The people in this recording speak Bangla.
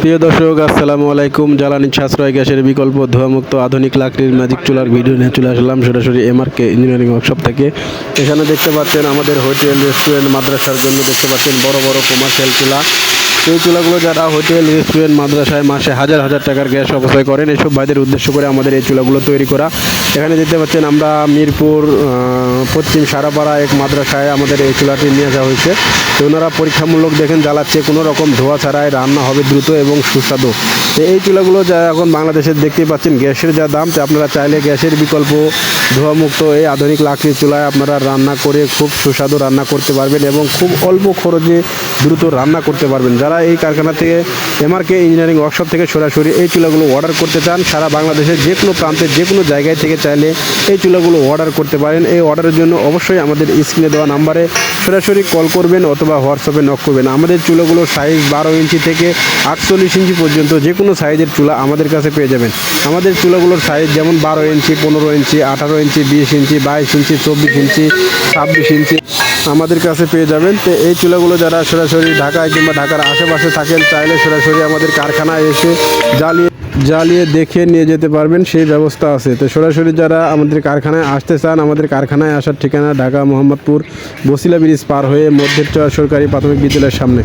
প্রিয় দর্শক, আসসালামু আলাইকুম। জ্বালানি সাশ্রয় গ্যাসের বিকল্প ধোঁয়ামুক্ত আধুনিক লাকড়ির ম্যাজিক চুলার ভিডিও নিয়ে চলে আসলাম সরাসরি এমআরকে ইঞ্জিনিয়ারিং ওয়ার্কশপ থেকে। এখানে দেখতে পাচ্ছেন আমাদের হোটেল, রেস্টুরেন্ট, মাদ্রাসার জন্য দেখতে পাচ্ছেন বড় বড় কমার্শিয়াল চুলা। এই চুলাগুলো যারা হোটেল, রেস্টুরেন্ট, মাদ্রাসায় মাসে হাজার হাজার টাকার গ্যাস অপচয় করেন, এসব ভাইদের উদ্দেশ্য করে আমাদের এই চুলাগুলো তৈরি করা। এখানে দেখতে পাচ্ছেন আমরা মিরপুর পশ্চিম সারাপাড়া এক মাদ্রাসায় আমাদের এই চুলাটি নিয়ে যাওয়া হয়েছে। তো ওনারা পরীক্ষামূলক দেখেন জ্বালাচ্ছে, কোনো রকম ধোঁয়া ছাড়াই রান্না হবে দ্রুত এবং সুস্বাদু। তো এই চুলাগুলো যা এখন বাংলাদেশে দেখতেই পাচ্ছেন গ্যাসের যা দাম, তো আপনারা চাইলে গ্যাসের বিকল্প ধোঁয়ামুক্ত এই আধুনিক লাকড়ির চুলায় আপনারা রান্না করে খুব সুস্বাদু রান্না করতে পারবেন এবং খুব অল্প খরচে দ্রুত রান্না করতে পারবেন। যারা এই কারখানা থেকে এমআরকে ইঞ্জিনিয়ারিং ওয়ার্কশপ থেকে সরাসরি এই চুলাগুলো অর্ডার করতে চান, সারা বাংলাদেশের যে কোনো প্রান্তে যে কোনো জায়গায় থেকে চাইলে এই চুলাগুলো অর্ডার করতে পারেন। এই অর্ডারের জন্য অবশ্যই আমাদের স্ক্রিনে দেওয়া নাম্বারে সরাসরি কল করবেন অথবা হোয়াটসঅ্যাপে নক করবেন। আমাদের চুলাগুলোর সাইজ 12 ইঞ্চি থেকে 48 ইঞ্চি পর্যন্ত যে কোনো সাইজের চুলা আমাদের কাছে পেয়ে যাবেন। আমাদের চুলাগুলোর সাইজ যেমন 12 ইঞ্চি, 15 ইঞ্চি, 18 ইঞ্চি, 20 ইঞ্চি, 22 ইঞ্চি, 24 ইঞ্চি, 26 ইঞ্চি আমাদের কাছে পেয়ে যাবেন। তো এই চুলাগুলো যারা সরাসরি ঢাকায় কিংবা ঢাকার আশেপাশে থাকেন, চাইলে সরাসরি আমাদের কারখানায় এসে জ্বালিয়ে দেখে নিয়ে যেতে পারবেন, সেই ব্যবস্থা আছে। তো সরাসরি যারা আমাদের কারখানায় আসতে চান, আমাদের কারখানায় আসার ঠিকানা ঢাকা মোহাম্মদপুর বসিলা ব্রিজ পার হয়ে মধ্যের চর সরকারি প্রাথমিক বিদ্যালয়ের সামনে।